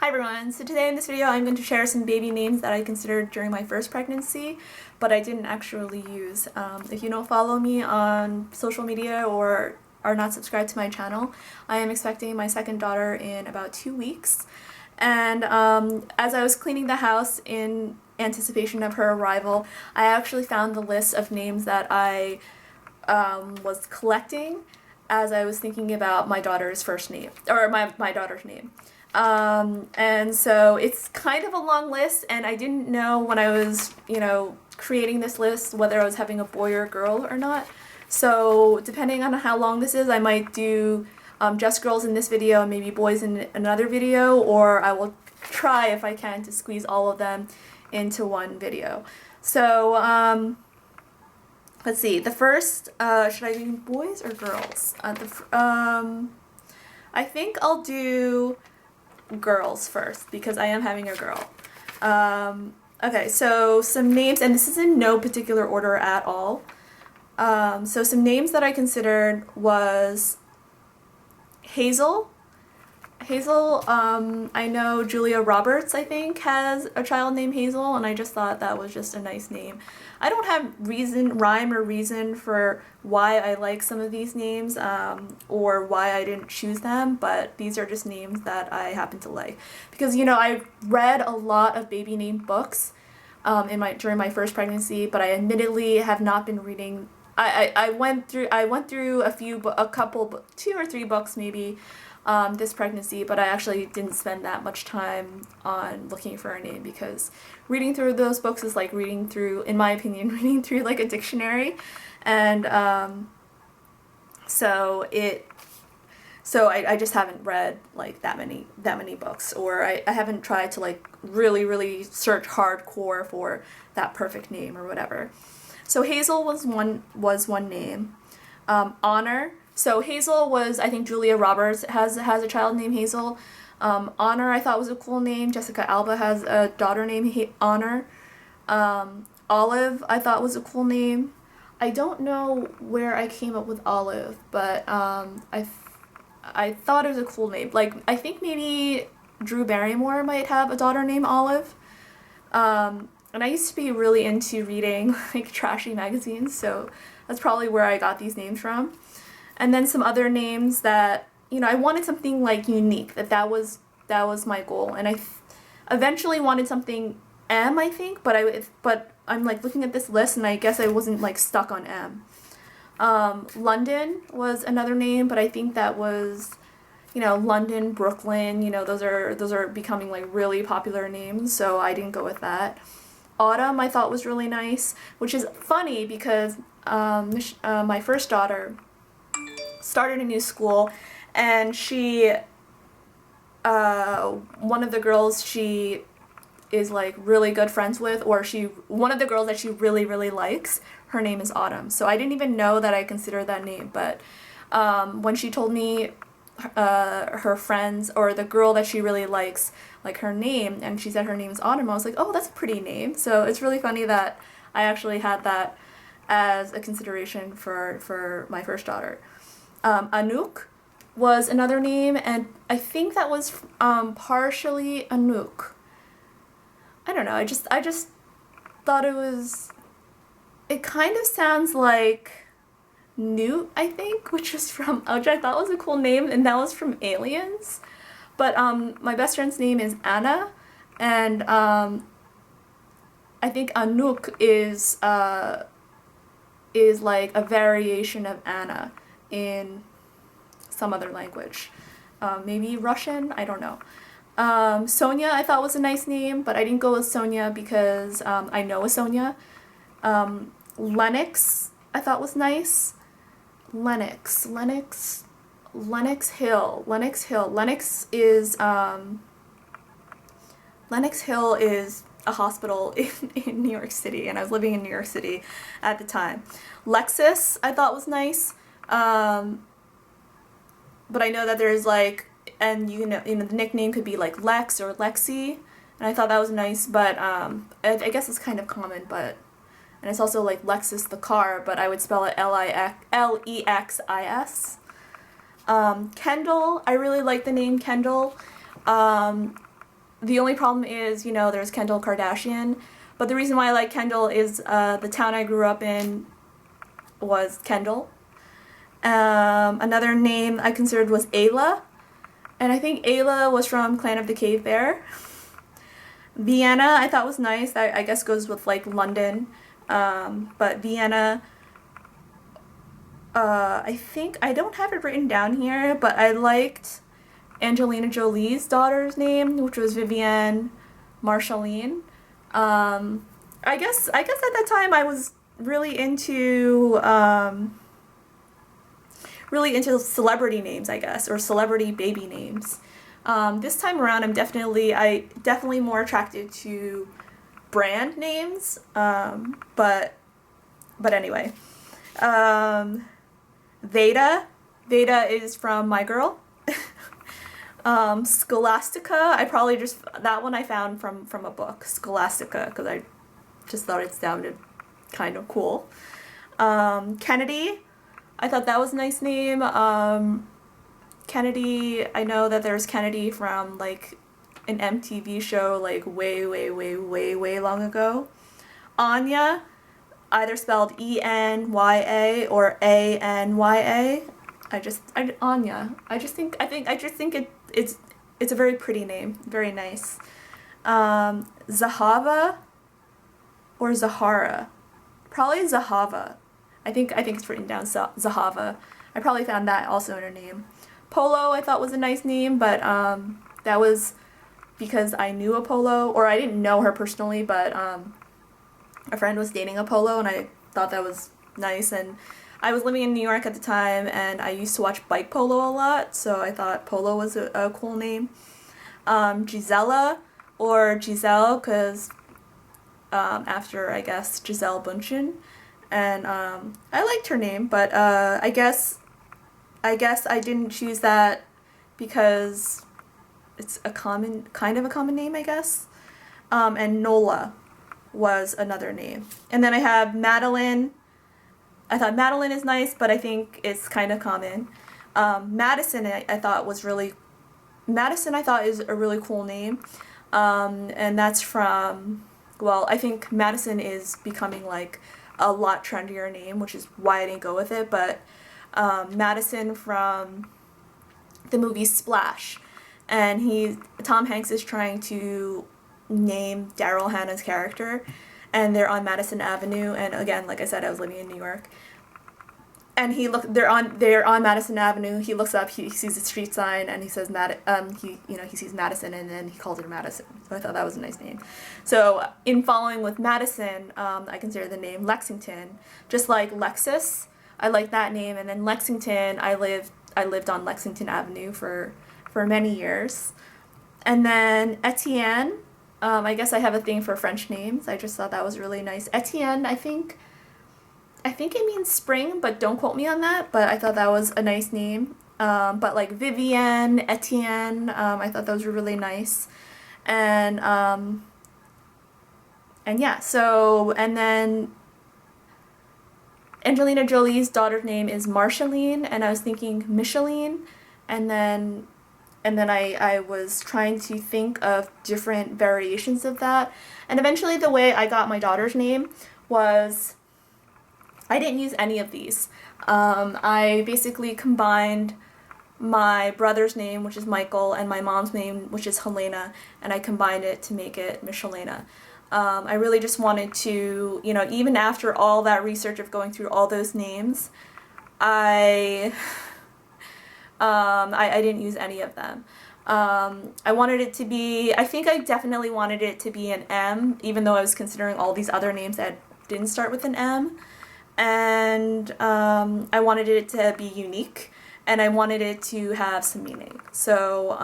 Hi everyone, so today in this video I'm going to share some baby names that I considered during my first pregnancy, but I didn't actually use. If you don't follow me on social media or are not subscribed to my channel, I am expecting my second daughter in about 2 weeks. And as I was cleaning the house in anticipation of her arrival, I actually found the list of names that I was collecting as I was thinking about my daughter's first name, or my daughter's name. And so it's kind of a long list, and I didn't know when I was, creating this list whether I was having a boy or a girl or not. So depending on how long this is, I might do just girls in this video and maybe boys in another video, or I will try if I can to squeeze all of them into one video. So let's see, the first, should I do boys or girls? I think I'll do girls first because I am having a girl. Okay, so some names, and this is in no particular order at all. So some names that I considered was Hazel. Hazel, I know Julia Roberts, I think, has a child named Hazel, and I just thought that was just a nice name. I don't have rhyme or reason for why I like some of these names, or why I didn't choose them, but these are just names that I happen to like. Because, I read a lot of baby name books during my first pregnancy, but I admittedly have not been reading. I went through a couple, 2 or 3 books maybe, this pregnancy, but I actually didn't spend that much time on looking for a name because reading through those books is like reading through, in my opinion, reading through like a dictionary, and so I just haven't read like that many books, or I haven't tried to like really search hardcore for that perfect name or whatever. So Hazel was one name. Honor. So Hazel was, I think Julia Roberts has a child named Hazel. Honor I thought was a cool name. Jessica Alba has a daughter named Honor. Olive I thought was a cool name. I don't know where I came up with Olive, but I thought it was a cool name. Like, I think maybe Drew Barrymore might have a daughter named Olive. And I used to be really into reading like trashy magazines, so that's probably where I got these names from. And then some other names that, I wanted something like unique, that was my goal. And I eventually wanted something M, I think, but I'm like looking at this list and I guess I wasn't like stuck on M. London was another name, but I think that was, London, Brooklyn, those are becoming like really popular names, so I didn't go with that. Autumn I thought was really nice, which is funny because my first daughter started a new school, and she, one of the girls she is like really good friends with, or one of the girls that she really likes, her name is Autumn. So I didn't even know that I considered that name, but when she told me her friends, or the girl that she really likes, like her name, and she said her name is Autumn, I was like, oh, that's a pretty name. So it's really funny that I actually had that as a consideration for my first daughter. Anouk was another name, and I think that was partially Anouk. I don't know, I just thought it kind of sounds like Newt, I think, which I thought was a cool name, and that was from Aliens. But my best friend's name is Anna, and I think Anouk is like a variation of Anna in some other language. Maybe Russian? I don't know. Sonia I thought was a nice name, but I didn't go with Sonia because I know a Sonia. Lennox I thought was nice. Lennox Hill. Lennox Hill is a hospital in New York City, and I was living in New York City at the time. Lexus I thought was nice, but I know that there's like, and the nickname could be like Lex or Lexi, and I thought that was nice, but I guess it's kind of common, but, and it's also like Lexus the car, but I would spell it Lexis. Kendall, I really like the name Kendall. the only problem is, there's Kendall Kardashian. But the reason why I like Kendall is the town I grew up in was Kendall. Another name I considered was Ayla. And I think Ayla was from Clan of the Cave Bear. Vienna I thought was nice. I guess goes with like London. But Vienna, I think, I don't have it written down here, but I liked Angelina Jolie's daughter's name, which was Vivienne Marceline. I guess at that time I was really into celebrity names, I guess, or celebrity baby names. This time around, I'm definitely more attracted to brand names. But anyway, Veda is from My Girl. Scholastica, that one I found from a book, Scholastica, because I just thought it sounded kind of cool. Kennedy, I thought that was a nice name. Kennedy, I know that there's Kennedy from like an MTV show like way long ago. Anya, either spelled E-N-Y-A or A-N-Y-A. Anya. I just think it's a very pretty name, very nice. Zahava or Zahara, probably Zahava. I think it's written down Zahava. I probably found that also in her name. Polo I thought was a nice name, but that was because I knew a Polo, or I didn't know her personally, but a friend was dating a Polo, and I thought that was nice. And I was living in New York at the time, and I used to watch bike polo a lot, so I thought Polo was a cool name. Gisela or Giselle, because after, I guess, Giselle Bundchen. And I liked her name, but I guess I didn't choose that because it's kind of a common name, I guess. And Nola was another name. And then I have Madeline. I thought Madeline is nice, but I think it's kind of common. Madison I thought is a really cool name. And that's from, well, I think Madison is becoming like a lot trendier name, which is why I didn't go with it, but Madison from the movie Splash, and Tom Hanks is trying to name Daryl Hannah's character, and they're on Madison Avenue, and again, like I said, I was living in New York, and they're on Madison Avenue. He looks up, he sees a street sign, and he says he sees Madison, and then he calls it Madison. So I thought that was a nice name. So in following with Madison, I consider the name Lexington, just like Lexus. I like that name, and then Lexington. I lived on Lexington Avenue for many years, and then Etienne. I guess I have a thing for French names. I just thought that was really nice. Etienne, I think it means spring, but don't quote me on that. But I thought that was a nice name. But like Vivienne, Etienne, I thought those were really nice. And yeah, so, and then Angelina Jolie's daughter's name is Marceline, and I was thinking Micheline, and then I was trying to think of different variations of that. And eventually the way I got my daughter's name was, I didn't use any of these. I basically combined my brother's name, which is Michael, and my mom's name, which is Helena, and I combined it to make it Michelena. I really just wanted to, even after all that research of going through all those names, I didn't use any of them. I wanted it to be, I think I definitely wanted it to be an M, even though I was considering all these other names that didn't start with an M. And I wanted it to be unique, and I wanted it to have some meaning. So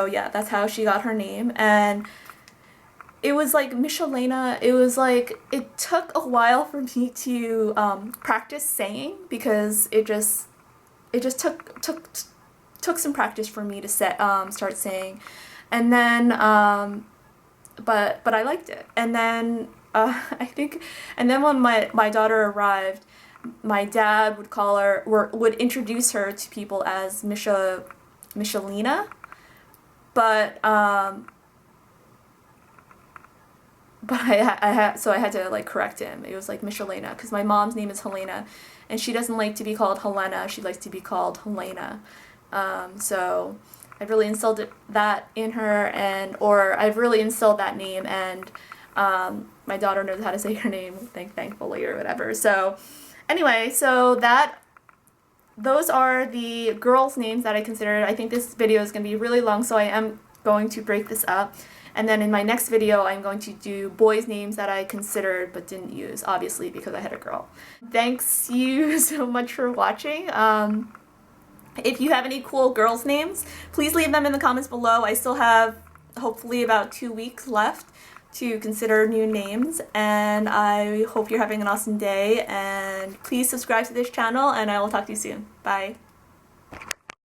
yeah, that's how she got her name. And it was like Michelena, it took a while for me to practice saying, because it just took some practice for me to start saying. And then but I liked it. And then and then when my daughter arrived, my dad would introduce her to people as Michelina, but I had to like correct him. It was like Michelena, because my mom's name is Helena, and she doesn't like to be called Helena. She likes to be called Helena. So I've really instilled that in her, or I've really instilled that name, and my daughter knows how to say her name, thankfully, or whatever. So anyway, so those are the girls' names that I considered. I think this video is going to be really long, so I am going to break this up. And then in my next video, I'm going to do boys' names that I considered but didn't use, obviously, because I had a girl. Thanks you so much for watching. If you have any cool girls' names, please leave them in the comments below. I still have, hopefully, about 2 weeks left to consider new names, and I hope you're having an awesome day, and please subscribe to this channel, and I will talk to you soon. Bye.